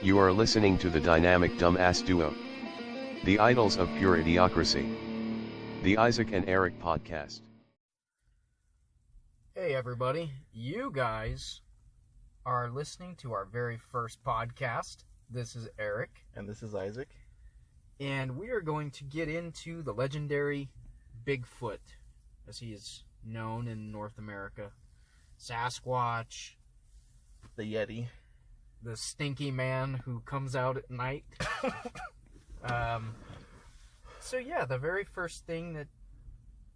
You are listening to the dynamic dumbass duo, the idols of pure idiocracy, the Isaac and Eric podcast. Hey everybody, you guys are listening to our very first podcast. This is Eric. And this is Isaac. And we are going to get into the legendary Bigfoot, as he is known in North America. Sasquatch. The Yeti. The stinky man who comes out at night. The very first thing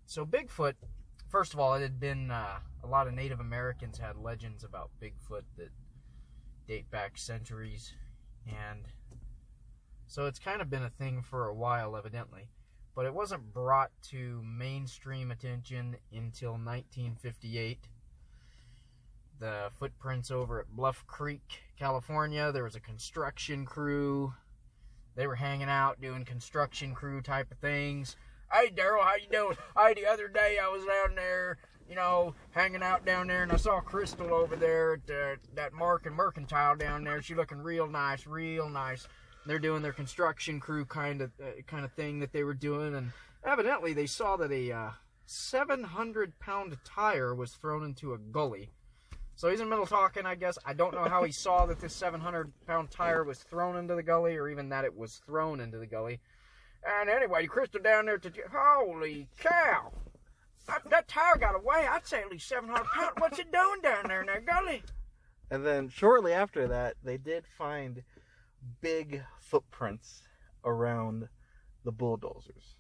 So Bigfoot, first of all, it had been... a lot of Native Americans had legends about Bigfoot that date back centuries. And so it's kind of been a thing for a while, evidently. But it wasn't brought to mainstream attention until 1958. The footprints over at Bluff Creek, California. There was a construction crew. They were hanging out doing construction crew type of things. Hey, Daryl, how you doing? Hey, the other day I was down there, hanging out down there, and I saw Crystal over there at that Mark and Mercantile down there. She looking real nice, real nice. They're doing their construction crew kind of thing that they were doing, and evidently they saw that a 700-pound tire was thrown into a gully. So he's in the middle talking, I guess. I don't know how he saw that this 700-pound tire was thrown into the gully, or even that it was thrown into the gully. And anyway, Crystal down there, holy cow! That tire got away. I'd say at least 700 pounds. What's it doing down there in that gully? And then shortly after that, they did find big footprints around the bulldozers.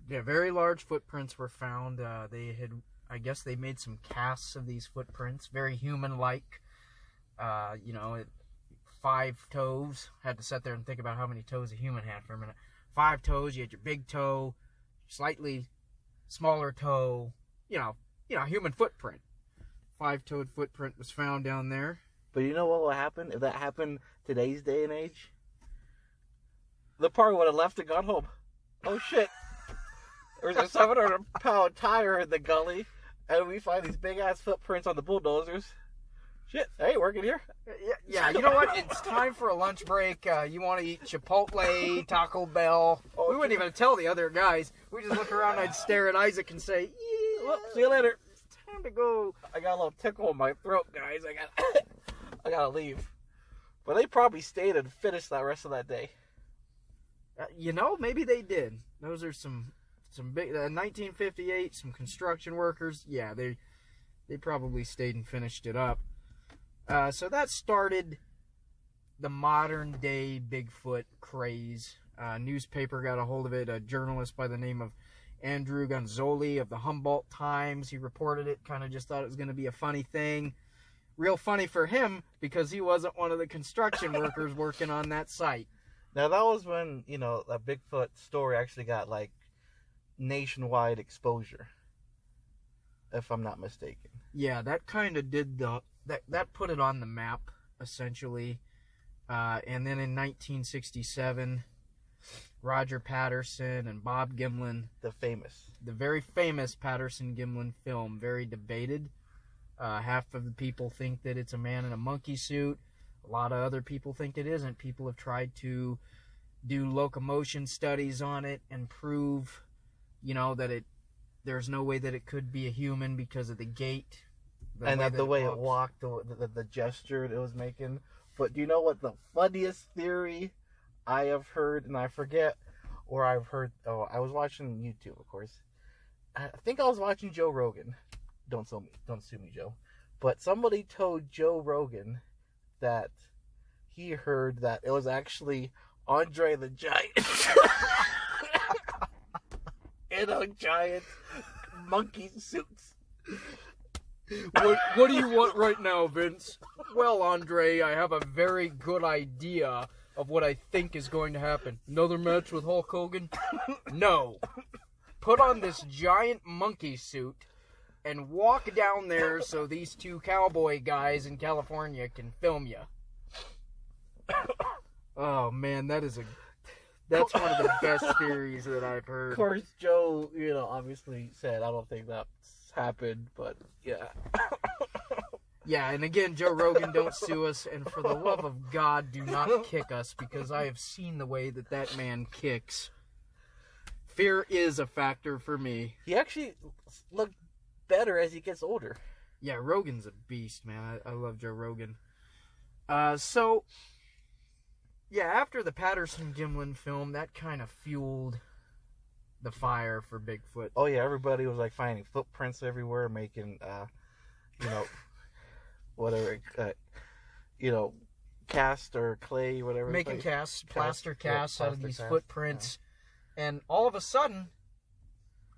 Yeah, very large footprints were found. I guess they made some casts of these footprints, very human-like. 5 toes. Had to sit there and think about how many toes a human had for a minute. 5 toes. You had your big toe, slightly smaller toe. Human footprint. 5-toed footprint was found down there. But you know what will happen if that happened today's day and age? The party would have left and gone home. Oh shit! There's a 700-pound tire in the gully, and we find these big ass footprints on the bulldozers. Shit, hey, working here. Yeah, you know what? It's time for a lunch break. You want to eat Chipotle, Taco Bell. We wouldn't even tell the other guys. We just look around and I'd stare at Isaac and say, yeah, well, see you later. It's time to go. I got a little tickle in my throat, guys. I gotta leave. But they probably stayed and finished that rest of that day. Maybe they did. Those are some big, 1958, some construction workers. Yeah, they probably stayed and finished it up. So that started the modern day Bigfoot craze. Newspaper got a hold of it. A journalist by the name of Andrew Gonzoli of the Humboldt Times. He reported it, kind of just thought it was going to be a funny thing. Real funny for him because he wasn't one of the construction workers working on that site. Now that was when, that Bigfoot story actually got nationwide exposure, if I'm not mistaken. Yeah, that kind of did that put it on the map, essentially. And then in 1967, Roger Patterson and Bob Gimlin, the very famous Patterson-Gimlin film, very debated. Half of the people think that it's a man in a monkey suit. A lot of other people think it isn't. People have tried to do locomotion studies on it and prove, that there's no way that it could be a human because of the gait. The way it walked, the gesture it was making. But do you know what the funniest theory I have heard, and I forget, or I've heard, I was watching YouTube, of course. I think I was watching Joe Rogan. Don't sue me, Joe. But somebody told Joe Rogan that he heard that it was actually Andre the Giant in a giant monkey suit. What do you want right now, Vince? Well, Andre, I have a very good idea of what I think is going to happen. Another match with Hulk Hogan? No. Put on this giant monkey suit and walk down there so these 2 cowboy guys in California can film you. Oh, man, that's one of the best theories that I've heard. Of course, Joe, obviously said, I don't think that's happened, but yeah. Yeah, and again, Joe Rogan, don't sue us, and for the love of God, do not kick us, because I have seen the way that man kicks. Fear is a factor for me. He actually looked better as he gets older. Yeah, Rogan's a beast, man. I love Joe Rogan. So, yeah, after the Patterson-Gimlin film, that kind of fueled the fire for Bigfoot. Oh, yeah, everybody was, like, finding footprints everywhere, making, whatever, cast or clay, whatever. Making plaster casts out of these footprints. Yeah. And all of a sudden,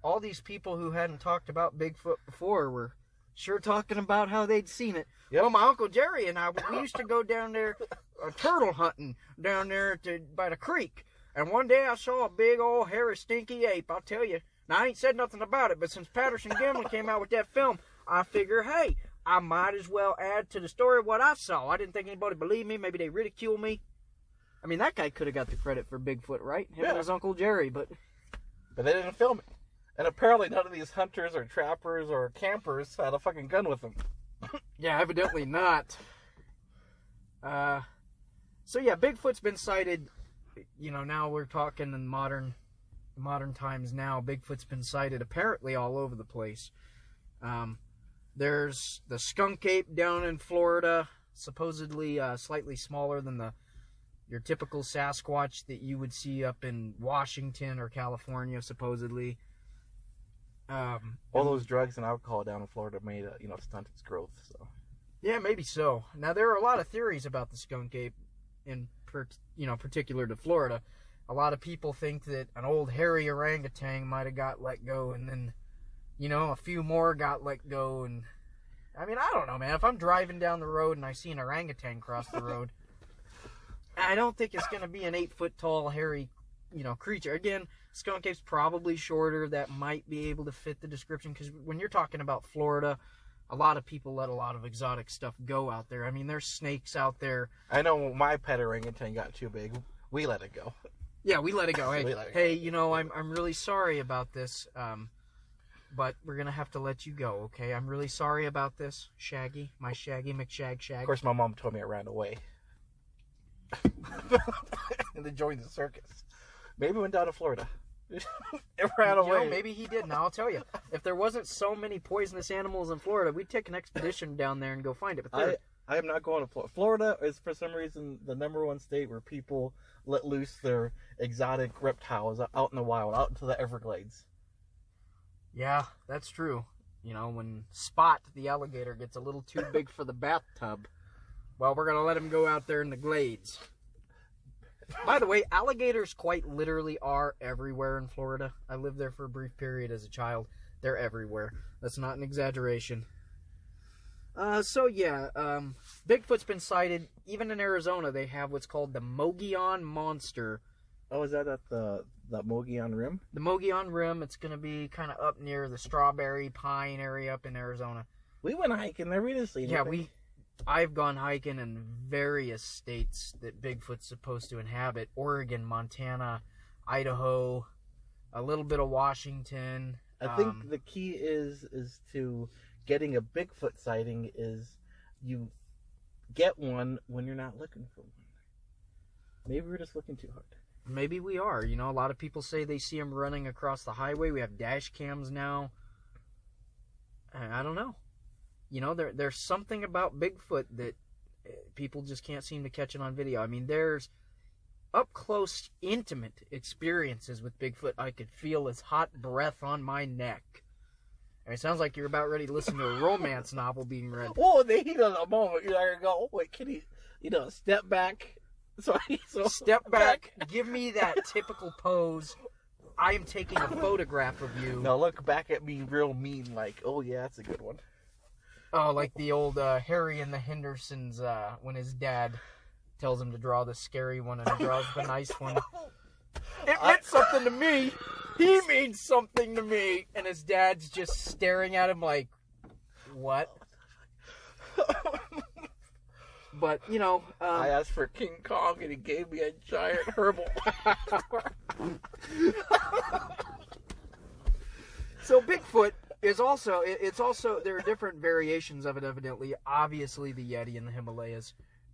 all these people who hadn't talked about Bigfoot before were sure talking about how they'd seen it. Yep. Well, my Uncle Jerry and I, we used to go down there turtle hunting down there by the creek. And one day I saw a big old hairy stinky ape, I'll tell you. Now, I ain't said nothing about it, but since Patterson-Gimlin came out with that film, I figure, hey, I might as well add to the story what I saw. I didn't think anybody believed me. Maybe they ridicule me. I mean, that guy could have got the credit for Bigfoot, right? Him and his Uncle Jerry, but they didn't film it. And apparently none of these hunters or trappers or campers had a fucking gun with them. Yeah, evidently not. So yeah, Bigfoot's been sighted, now we're talking in modern times now. Bigfoot's been sighted apparently all over the place. There's the skunk ape down in Florida, supposedly slightly smaller than your typical Sasquatch that you would see up in Washington or California, supposedly. All those drugs and alcohol down in Florida made stunt its growth. So yeah, maybe so. Now there are a lot of theories about the skunk ape, particular to Florida. A lot of people think that an old hairy orangutan might have got let go, and then a few more got let go. And I mean, I don't know, man. If I'm driving down the road and I see an orangutan cross the road, I don't think it's going to be an 8-foot tall hairy creature. Again, skunk ape's probably shorter. That might be able to fit the description, because when you're talking about Florida, a lot of people let a lot of exotic stuff go out there. I mean, there's snakes out there. I know my pet orangutan got too big. We let it go. Yeah, we let it go. Hey, I'm really sorry about this, but we're going to have to let you go, okay? I'm really sorry about this, Shaggy, my Shaggy McShag. Of course, my mom told me I ran away. And then joined the circus. Maybe went down to Florida. It ran away. Maybe he did. Now, I'll tell you, if there wasn't so many poisonous animals in Florida, we'd take an expedition down there and go find it. But I am not going to Florida. Florida is, for some reason, the #1 state where people let loose their exotic reptiles out in the wild, out into the Everglades. Yeah, that's true. When Spot, the alligator, gets a little too big for the bathtub, well, we're going to let him go out there in the glades. By the way, alligators quite literally are everywhere in Florida. I lived there for a brief period as a child. They're everywhere. That's not an exaggeration. Bigfoot's been sighted. Even in Arizona, they have what's called the Mogollon Monster. Oh, is that at the Mogollon Rim? The Mogollon Rim. It's going to be kind of up near the Strawberry Pine area up in Arizona. We went hiking there recently. Yeah, I've gone hiking in various states that Bigfoot's supposed to inhabit. Oregon, Montana, Idaho, a little bit of Washington. I think the key is to getting a Bigfoot sighting is you get one when you're not looking for one. Maybe we're just looking too hard. Maybe we are. A lot of people say they see them running across the highway. We have dash cams now. I don't know. There's something about Bigfoot that people just can't seem to catch it on video. I mean, there's up-close, intimate experiences with Bigfoot. I could feel his hot breath on my neck. And it sounds like you're about ready to listen to a romance novel being read. Whoa, the heat of the moment. You're going to go, oh, wait, can he, step back? So step back. Give me that typical pose. I am taking a photograph of you. Now look back at me real mean, like, oh, yeah, that's a good one. Oh, like the old Harry and the Hendersons, when his dad tells him to draw the scary one and he draws the nice one. It meant something to me. He means something to me. And his dad's just staring at him like, what? But, I asked for King Kong and he gave me a giant herbal. So Bigfoot, it's also there are different variations of it. Evidently, obviously the Yeti in the Himalayas,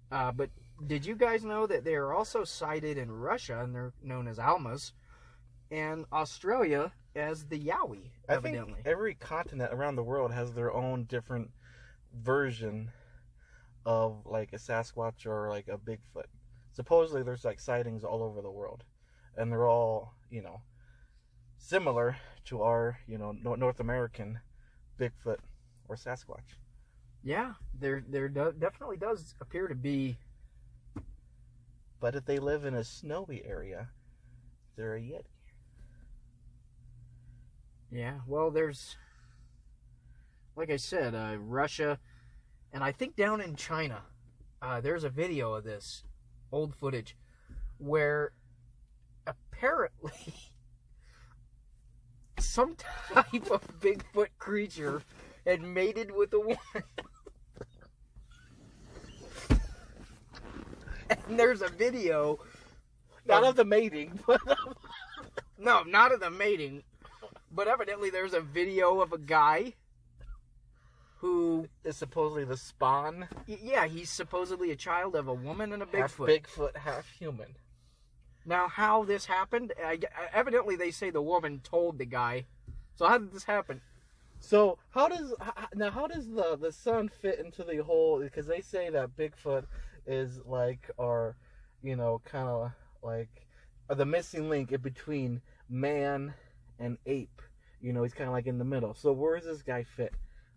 but did you guys know that they are also sighted in Russia and they're known as almas, and Australia as the Yowie? Evidently, I think every continent around the world has their own different version of like a Sasquatch or like a Bigfoot. Supposedly there's like sightings all over the world, and they're all, similar to our, North American Bigfoot or Sasquatch. Yeah, there definitely does appear to be. But if they live in a snowy area, they're a Yeti. Yeah, well, there's, like I said, Russia, and I think down in China, there's a video of this old footage where apparently some type of Bigfoot creature had mated with a woman. And there's a video. Not of the mating, but no, not of the mating. But evidently there's a video of a guy who is supposedly the spawn. Yeah, he's supposedly a child of a woman and a Bigfoot. Half Bigfoot, half human. Now, how this happened, evidently they say the woman told the guy. So how did this happen? So how does the son fit into the whole? Because they say that Bigfoot is like our, kind of like the missing link in between man and ape. He's kind of like in the middle. So where does this guy fit?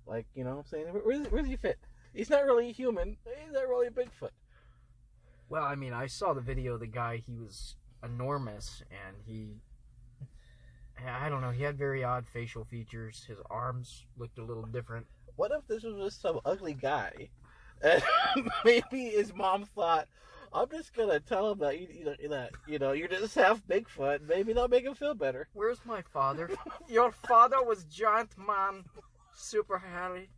Like, what I'm saying? Where does he fit? He's not really a human. He's not really a Bigfoot. Well, I mean, I saw the video of the guy. He was enormous, and I don't know, he had very odd facial features. His arms looked a little different. What if this was just some ugly guy? And maybe his mom thought, I'm just going to tell him that, you're just half Bigfoot. Maybe that'll make him feel better. Where's my father? Your father was giant man. Super hairy.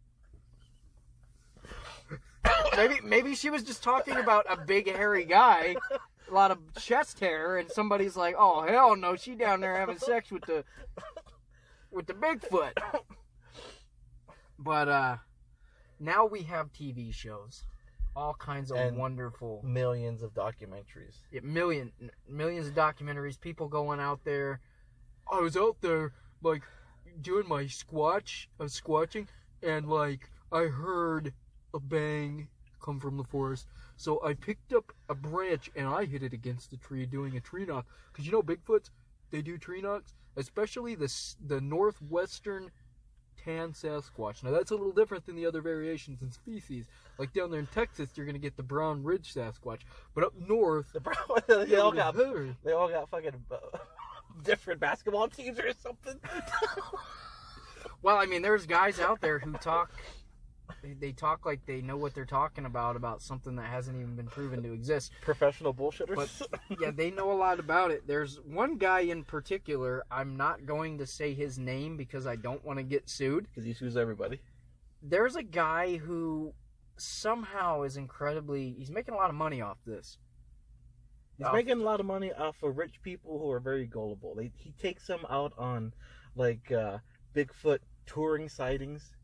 Maybe she was just talking about a big hairy guy, a lot of chest hair, and somebody's like, "Oh hell no, she down there having sex with the Bigfoot." But now we have TV shows, all kinds of wonderful, millions of documentaries. Yeah, millions of documentaries. People going out there. I was out there like doing my squatching, and like I heard a bang come from the forest, so I picked up a branch and I hit it against the tree doing a tree knock, because Bigfoots, they do tree knocks, especially the northwestern tan Sasquatch. Now that's a little different than the other variations in species. Like down there in Texas, you're gonna get the brown ridge Sasquatch, but up north, they all got fucking different basketball teams or something. Well, I mean, there's guys out there who talk. They talk like they know what they're talking about something that hasn't even been proven to exist. Professional bullshitters. But yeah, they know a lot about it. There's one guy in particular. I'm not going to say his name because I don't want to get sued. Because he sues everybody. There's a guy who somehow is he's making a lot of money off this. He's making a lot of money off of rich people who are very gullible. He takes them out on like Bigfoot touring sightings.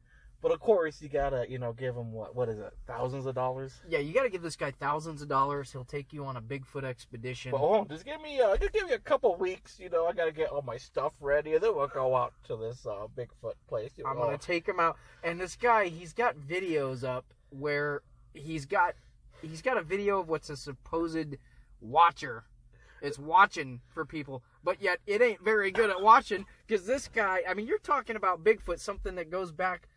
But of course, you gotta, give him what is it, thousands of dollars? Yeah, you gotta give this guy thousands of dollars. He'll take you on a Bigfoot expedition. Well, just give me a couple weeks. I gotta get all my stuff ready, and then we'll go out to this Bigfoot place. I'm gonna take him out, and this guy, he's got videos up where he's got a video of what's a supposed watcher. It's watching for people, but yet it ain't very good at watching, because this guy, I mean, you're talking about Bigfoot, something that goes back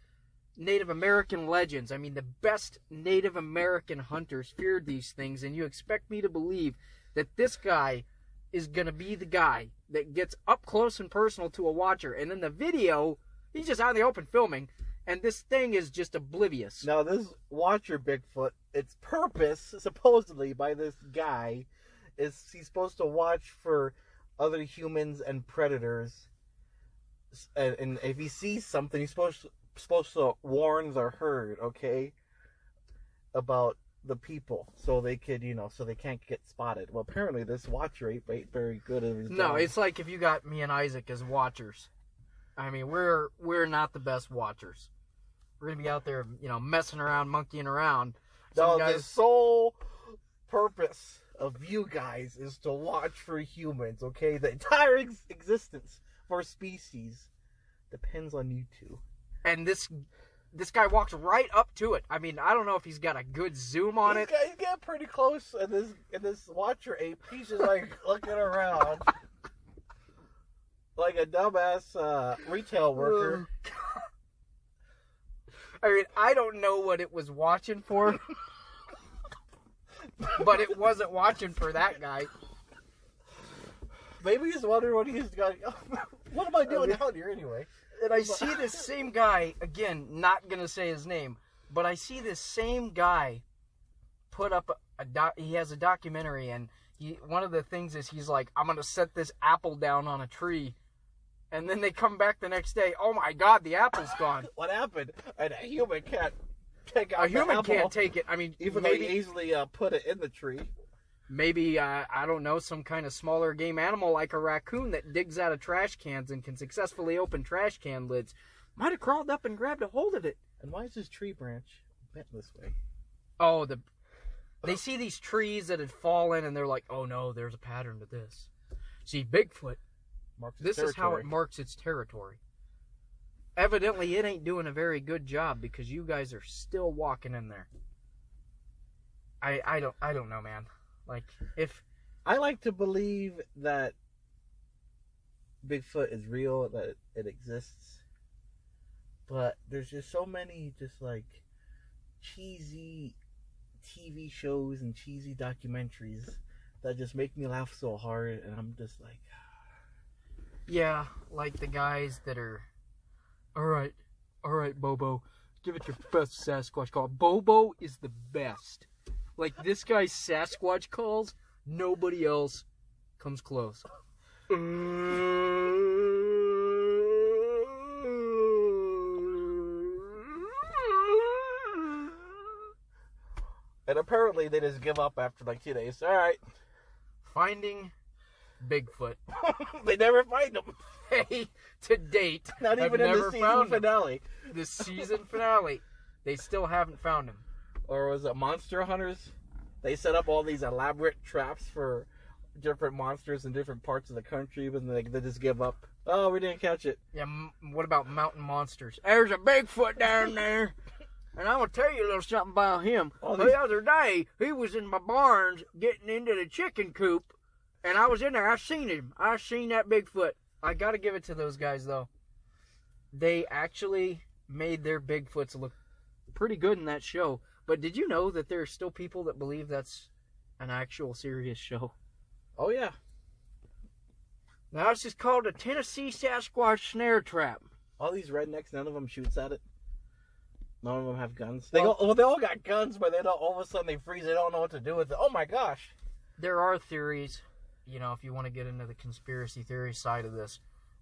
Native American legends. I mean, the best Native American hunters feared these things, and you expect me to believe that this guy is going to be the guy that gets up close and personal to a watcher, and in the video, he's just out in the open filming, and this thing is just oblivious. Now, this watcher Bigfoot, its purpose, supposedly, by this guy, is he's supposed to watch for other humans and predators, and if he sees something, he's supposed to warn the herd, okay, about the people, so they could, so they can't get spotted. Well, apparently this watcher ain't very good at his job. No, it's like if you got me and Isaac as watchers. I mean, we're not the best watchers. We're gonna be out there, messing around, monkeying around. The sole purpose of you guys is to watch for humans, okay? The entire existence for species depends on you two. And this guy walks right up to it. I mean, I don't know if he's got a good zoom on it. He's getting pretty close, and this watcher ape, he's just like looking around like a dumbass retail worker. I mean, I don't know what it was watching for, but it wasn't watching for that guy. Maybe he's wondering what he's got. What am I doing out here anyway? And I see this same guy, again, not going to say his name, but I see this same guy put up he has a documentary, and one of the things is he's like, I'm going to set this apple down on a tree. And then they come back the next day. Oh my God, the apple's gone. What happened? And a human can't take out the apple. A human can't take it. I mean, even though you easily put it in the tree. Maybe, I don't know, some kind of smaller game animal like a raccoon that digs out of trash cans and can successfully open trash can lids might have crawled up and grabbed a hold of it. And why is this tree branch bent this way? Oh, they see these trees that had fallen, and they're like, oh no, there's a pattern to this. See, Bigfoot, this is how it marks its territory. Evidently, it ain't doing a very good job because you guys are still walking in there. I don't know, man. Like, if I like to believe that Bigfoot is real, that it exists, but there's just so many just like cheesy TV shows and cheesy documentaries that just make me laugh so hard, and I'm just like, yeah, like the guys that are, all right, Bobo, give it your best Sasquatch call. Bobo is the best. Like, this guy's Sasquatch calls, nobody else comes close. And apparently they just give up after like 2 days. All right. Finding Bigfoot. They never find him. Hey, to date, not even in the season finale. The season finale, they still haven't found him. Or was it Monster Hunters? They set up all these elaborate traps for different monsters in different parts of the country, but they just give up. Oh, we didn't catch it. Yeah, what about mountain monsters? There's a Bigfoot down there. And I'm going to tell you a little something about him. The other day, he was in my barns getting into the chicken coop, and I was in there. I seen him. I seen that Bigfoot. I got to give it to those guys, though. They actually made their Bigfoots look pretty good in that show. But did you know that there are still people that believe that's an actual serious show? Oh, yeah. Now, it's just called a Tennessee Sasquatch snare trap. All these rednecks, none of them shoots at it. None of them have guns. They all got guns, but they don't. All of a sudden they freeze. They don't know what to do with it. Oh, my gosh. There are theories, if you want to get into the conspiracy theory side of this,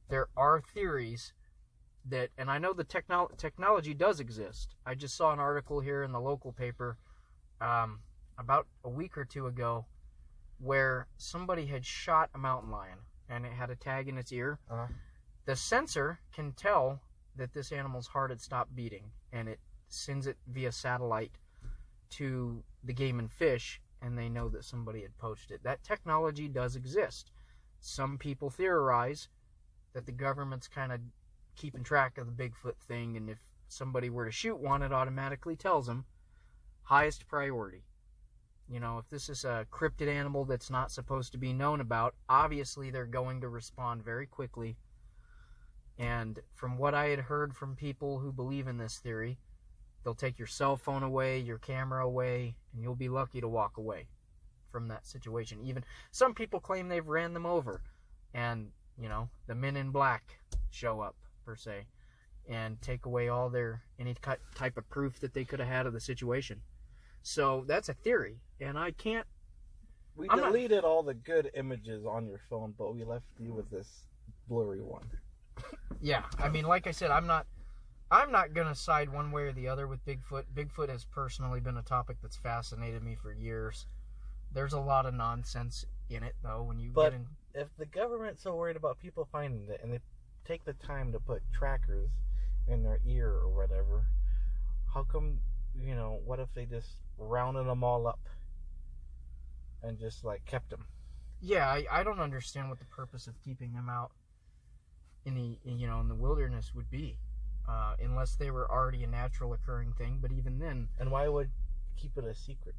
there are theories that, and I know the technology does exist. I just saw an article here in the local paper about a week or two ago where somebody had shot a mountain lion and it had a tag in its ear. The sensor can tell that this animal's heart had stopped beating, and it sends it via satellite to the Game and Fish, and they know that somebody had poached it. That technology does exist. Some people theorize that the government's kind of keeping track of the Bigfoot thing, and if somebody were to shoot one, it automatically tells them highest priority. If this is a cryptid animal that's not supposed to be known about, obviously they're going to respond very quickly. And from what I had heard from people who believe in this theory, they'll take your cell phone away, your camera away, and you'll be lucky to walk away from that situation. Even some people claim they've ran them over, and the men in black show up, per se, and take away all any type of proof that they could have had of the situation. So that's a theory, and I can't. We deleted all the good images on your phone, but we left you with this blurry one. Yeah, I mean, like I said, I'm not gonna side one way or the other with Bigfoot. Bigfoot has personally been a topic that's fascinated me for years. There's a lot of nonsense in it, though. If the government's so worried about people finding it, and they take the time to put trackers in their ear or whatever, how come, what if they just rounded them all up and just, like, kept them? Yeah, I don't understand what the purpose of keeping them out in the wilderness would be, unless they were already a natural occurring thing. But even then, and why would keep it a secret?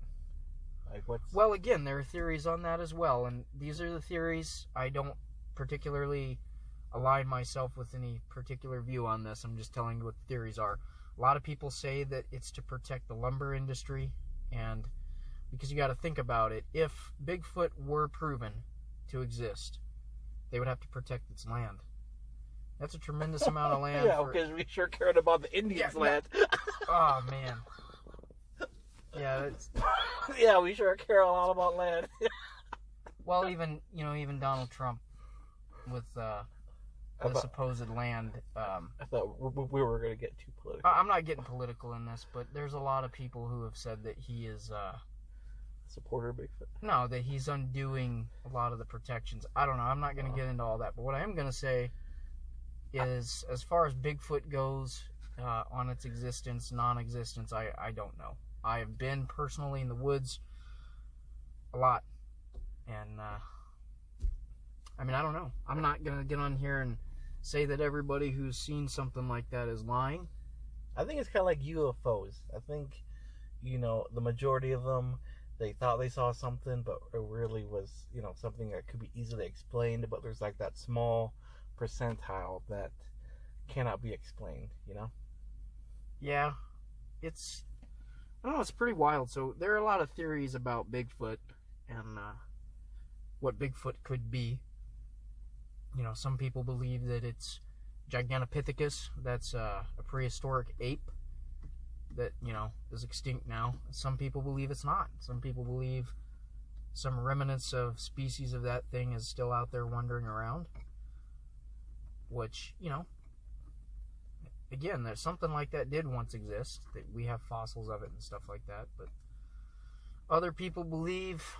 Like, what's... Well, again, there are theories on that as well, and these are the theories. I don't particularly align myself with any particular view on this. I'm just telling you what the theories are. A lot of people say that it's to protect the lumber industry, and because you got to think about it, if Bigfoot were proven to exist, they would have to protect its land. That's a tremendous amount of land. Yeah, because we sure cared about the Indians' land. Oh, man. Yeah, yeah, we sure care a lot about land. Well, even Donald Trump with the supposed land. I thought we were going to get too political. I'm not getting political in this, but there's a lot of people who have said that he is supporter of Bigfoot. No, that he's undoing a lot of the protections. I don't know. I'm not going to get into all that, but what I am going to say is, as far as Bigfoot goes, on its existence, non-existence, I don't know. I have been personally in the woods a lot, and I mean, I don't know. I'm not going to get on here and say that everybody who's seen something like that is lying. I think it's kind of like UFOs. I think, the majority of them, they thought they saw something, but it really was, something that could be easily explained, but there's like that small percentile that cannot be explained, Yeah, it's pretty wild. So there are a lot of theories about Bigfoot and what Bigfoot could be. Some people believe that it's Gigantopithecus. That's a prehistoric ape that, is extinct now. Some people believe it's not. Some people believe some remnants of species of that thing is still out there wandering around. Which, again, there's something like that did once exist. That we have fossils of it and stuff like that. But other people believe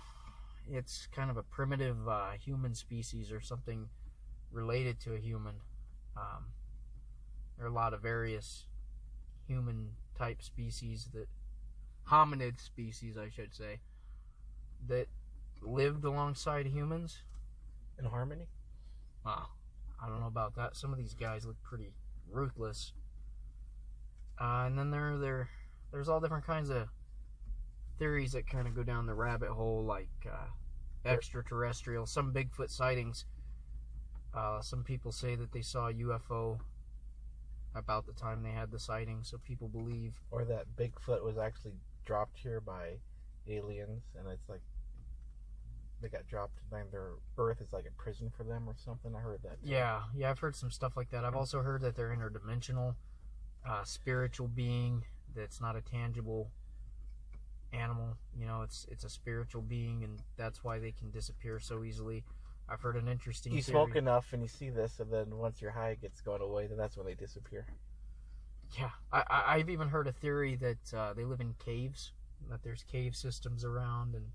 it's kind of a primitive human species or something related to a human. There are a lot of various human type species, hominid species, I should say, that lived alongside humans. In harmony? Wow. I don't know about that. Some of these guys look pretty ruthless. And then there's all different kinds of theories that kind of go down the rabbit hole, like extraterrestrial. Some Bigfoot sightings. Some people say that they saw a UFO about the time they had the sighting, so people believe. Or that Bigfoot was actually dropped here by aliens, and it's like they got dropped and their Earth is like a prison for them or something. I heard that too. Yeah, I've heard some stuff like that. I've also heard that they're interdimensional, spiritual being that's not a tangible animal. It's a spiritual being, and that's why they can disappear so easily. I've heard an interesting You theory. smoke enough and you see this, and then once your high gets gone away, then that's when they disappear. Yeah, I've even heard a theory that they live in caves, that there's cave systems around, and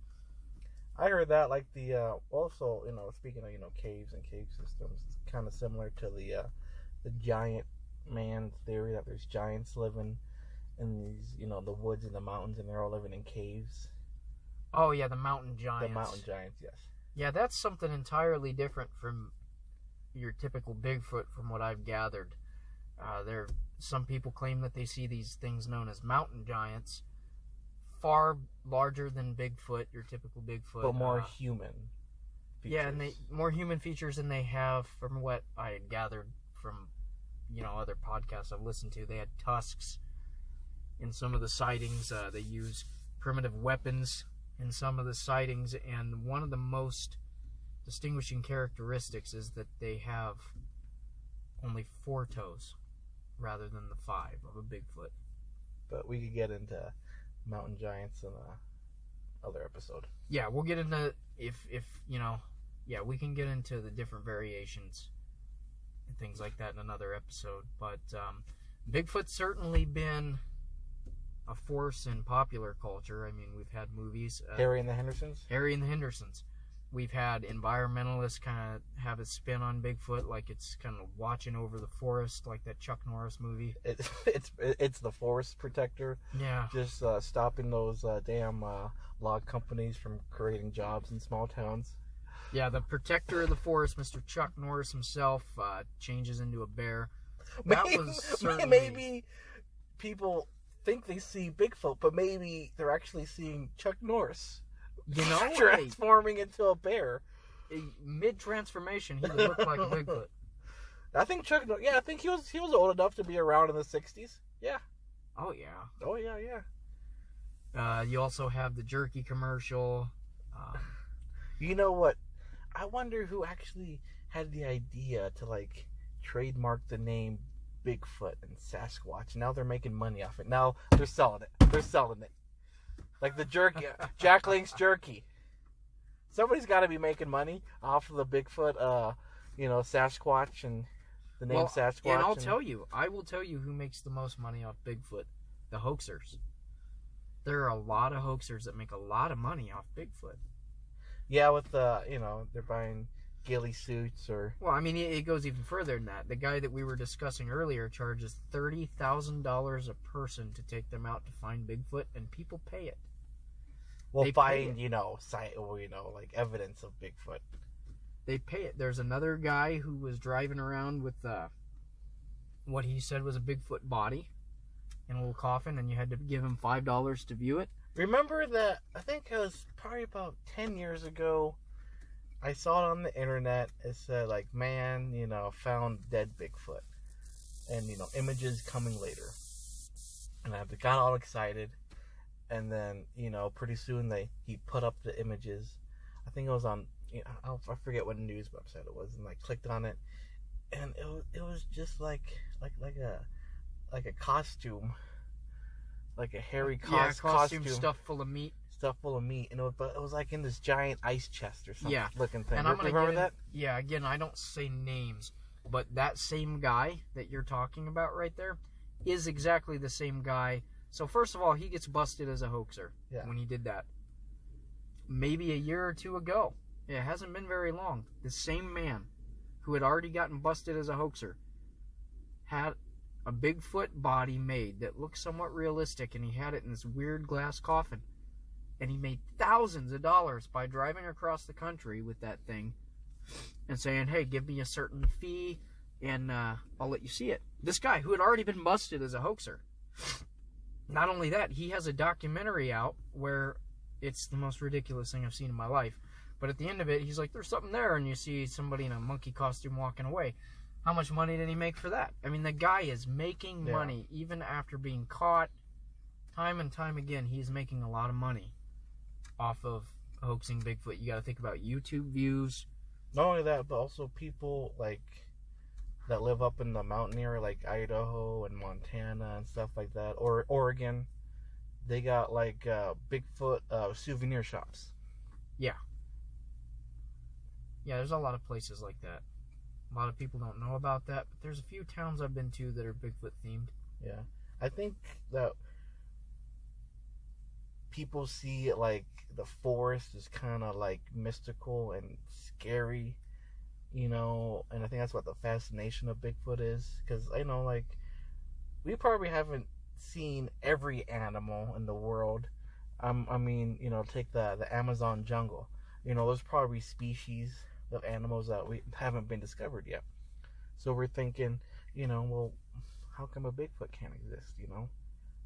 I heard that, like the also, speaking of caves and cave systems, it's kind of similar to the giant man theory, that there's giants living in these, the woods and the mountains, and they're all living in caves. Oh yeah, the mountain giants. The mountain giants, yes. Yeah, that's something entirely different from your typical Bigfoot, from what I've gathered. Some people claim that they see these things known as mountain giants, far larger than Bigfoot, your typical Bigfoot. But more human features. Yeah, and more human features than they have, from what I had gathered from, other podcasts I've listened to. They had tusks in some of the sightings. They use primitive weapons in some of the sightings, and one of the most distinguishing characteristics is that they have only 4 toes rather than the 5 of a Bigfoot. But we could get into mountain giants in another episode. Yeah, we'll get into we can get into the different variations and things like that in another episode. But Bigfoot's certainly been a force in popular culture. I mean, we've had movies. Harry and the Hendersons? Harry and the Hendersons. We've had environmentalists kind of have a spin on Bigfoot, like it's kind of watching over the forest, like that Chuck Norris movie. It's the forest protector. Yeah. Just stopping those damn log companies from creating jobs in small towns. Yeah, the protector of the forest, Mr. Chuck Norris himself, changes into a bear. That was certainly... Maybe people think they see Bigfoot, but maybe they're actually seeing Chuck Norris. You know, transforming into a bear. Mid-transformation, he would look like a Bigfoot. I think Chuck. Yeah, I think he was old enough to be around in the 60s. Yeah. Oh yeah. Oh yeah, yeah. You also have the jerky commercial. You know what? I wonder who actually had the idea to like trademark the name Bigfoot and Sasquatch. Now they're making money off it. Now they're selling it. Like the jerky, Jack Link's jerky. Somebody's got to be making money off of the Bigfoot, Sasquatch and the name Sasquatch. And I will tell you who makes the most money off Bigfoot. The hoaxers. There are a lot of hoaxers that make a lot of money off Bigfoot. Yeah, with they're buying ghillie suits or... Well, I mean, it goes even further than that. The guy that we were discussing earlier charges $30,000 a person to take them out to find Bigfoot, and people pay it. Well, find, like evidence of Bigfoot. They pay it. There's another guy who was driving around with what he said was a Bigfoot body in a little coffin, and you had to give him $5 to view it. Remember that, I think it was probably about 10 years ago, I saw it on the internet. It said, like, man, found dead Bigfoot. And, images coming later. And I got all excited. And then, pretty soon he put up the images. I think it was on, I forget what news website it was. And I clicked on it. And it was just like a costume. Like a hairy costume. Stuffed full of meat. And it was like in this giant ice chest or something looking thing. And I'm remember that? Yeah, again, I don't say names, but that same guy that you're talking about right there is exactly the same guy. So first of all, he gets busted as a hoaxer when he did that. Maybe a year or two ago. It hasn't been very long. The same man who had already gotten busted as a hoaxer had a Bigfoot body made that looked somewhat realistic, and he had it in this weird glass coffin. And he made thousands of dollars by driving across the country with that thing and saying, hey, give me a certain fee and I'll let you see it. This guy who had already been busted as a hoaxer. Not only that, he has a documentary out where it's the most ridiculous thing I've seen in my life. But at the end of it, he's like, there's something there, and you see somebody in a monkey costume walking away. How much money did he make for that? I mean, the guy is making money even after being caught. Time and time again, he's making a lot of money off of hoaxing Bigfoot. You got to think about YouTube views. Not only that, but also people like that live up in the mountain area, like Idaho and Montana and stuff like that, or Oregon. They got like Bigfoot souvenir shops. Yeah, there's a lot of places like that. A lot of people don't know about that, but there's a few towns I've been to that are Bigfoot themed. Yeah, I think that people see it like the forest is kind of like mystical and scary, and I think that's what the fascination of Bigfoot is. Because like we probably haven't seen every animal in the world. I mean, take the Amazon jungle. There's probably species of animals that we haven't been discovered yet. So we're thinking, well, how come a Bigfoot can't exist?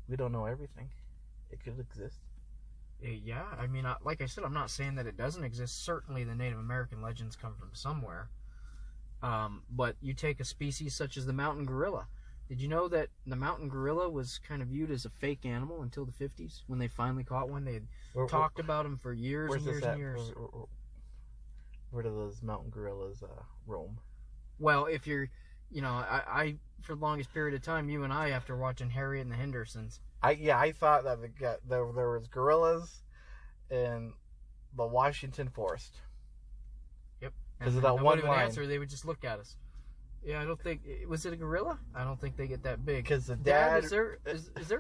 We don't know everything. It could exist. Yeah, I mean, like I said, I'm not saying that it doesn't exist. Certainly the Native American legends come from somewhere. But you take a species such as the mountain gorilla. Did you know that the mountain gorilla was kind of viewed as a fake animal until the 50s when they finally caught one? They had talked about him for years and years and years. Where do those mountain gorillas roam? Well, if you're, I for the longest period of time, you and I, after watching Harriet and the Hendersons. I thought that there was gorillas in the Washington forest. Yep. Because of that one line. Answer, they would just look at us. Yeah, I don't think... Was it a gorilla? I don't think they get that big. Because the dad... Is there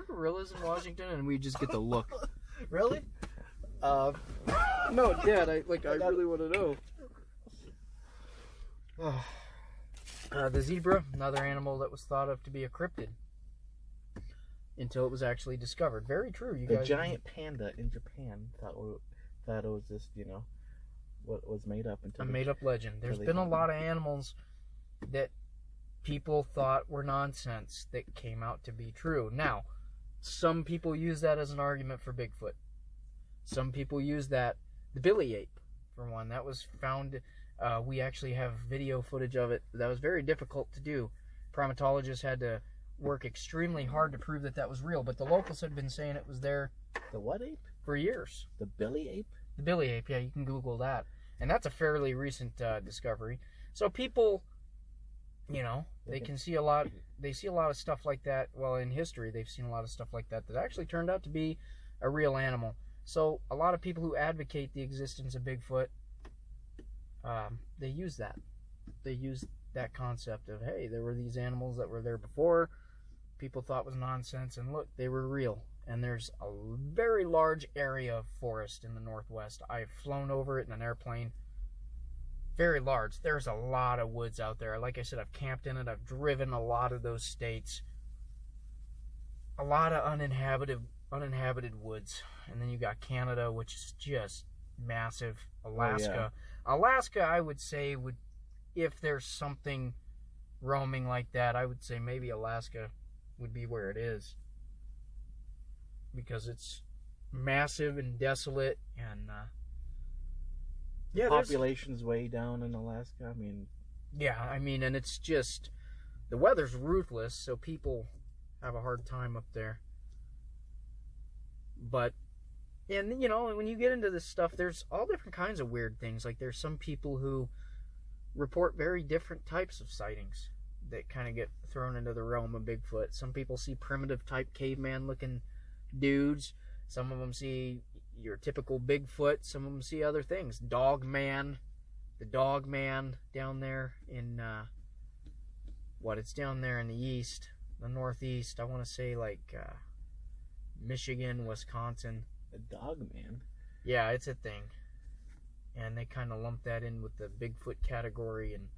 gorillas in Washington? And we just get the look. Really? No, Dad, I really want to know. The zebra, another animal that was thought of to be a cryptid until it was actually discovered. Very true. The giant panda in Japan thought it was just, what was made up. A made-up legend. There's been a lot of animals that people thought were nonsense that came out to be true. Now, some people use that as an argument for Bigfoot. Some people use that, the billy ape, for one. That was found, we actually have video footage of it. That was very difficult to do. Primatologists had to work extremely hard to prove that that was real, but the locals had been saying it was there. The what ape? For years. The billy ape? The billy ape, yeah, you can Google that. And that's a fairly recent discovery. So people, they can see a lot. They see a lot of stuff like that. Well, in history, they've seen a lot of stuff like that that actually turned out to be a real animal. So a lot of people who advocate the existence of Bigfoot, they use that. They use that concept of, hey, there were these animals that were there before. People thought was nonsense, and look, they were real. And there's a very large area of forest in the Northwest. I've flown over it in an airplane. Very large. There's a lot of woods out there. Like I said, I've camped in it. I've driven a lot of those states. A lot of uninhabited woods. And then you got Canada, which is just massive. Alaska. Oh, yeah. Alaska, I would say, if there's something roaming like that, I would say maybe Alaska would be where it is. Because it's massive and desolate, and the population's way down in Alaska. And it's just, the weather's ruthless, so people have a hard time up there. But, and when you get into this stuff, there's all different kinds of weird things. Like, there's some people who report very different types of sightings that kind of get thrown into the realm of Bigfoot. Some people see primitive type caveman looking dudes. Some of them see your typical Bigfoot. Some of them see other things. The dog man down there in it's down there in the east, the northeast. I want to say Michigan, Wisconsin. The dog man. Yeah, it's a thing, and they kind of lump that in with the Bigfoot category. And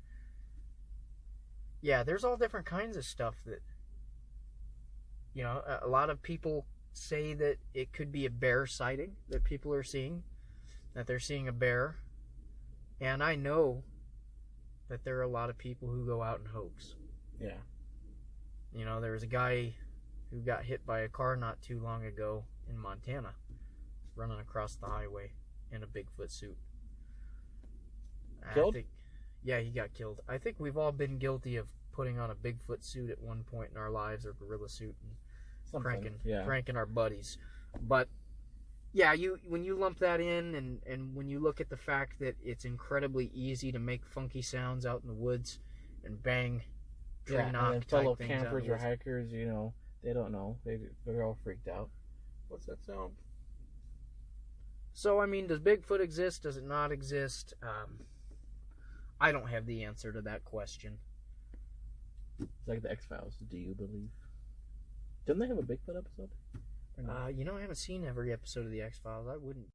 yeah, there's all different kinds of stuff that a lot of people say that it could be a bear sighting that people are seeing, that they're seeing a bear. And I know that there are a lot of people who go out and hoax. Yeah. There was a guy who got hit by a car not too long ago in Montana, running across the highway in a Bigfoot suit. Killed? Yeah, he got killed. I think we've all been guilty of putting on a Bigfoot suit at one point in our lives, or gorilla suit, and pranking our buddies. But yeah, when you lump that in, and when you look at the fact that it's incredibly easy to make funky sounds out in the woods and bang, and then fellow campers or hikers, they don't know. They're all freaked out. What's that sound? So, does Bigfoot exist? Does it not exist? I don't have the answer to that question. It's like the X-Files. Do you believe? Didn't they have a Bigfoot episode? I haven't seen every episode of the X-Files. I wouldn't.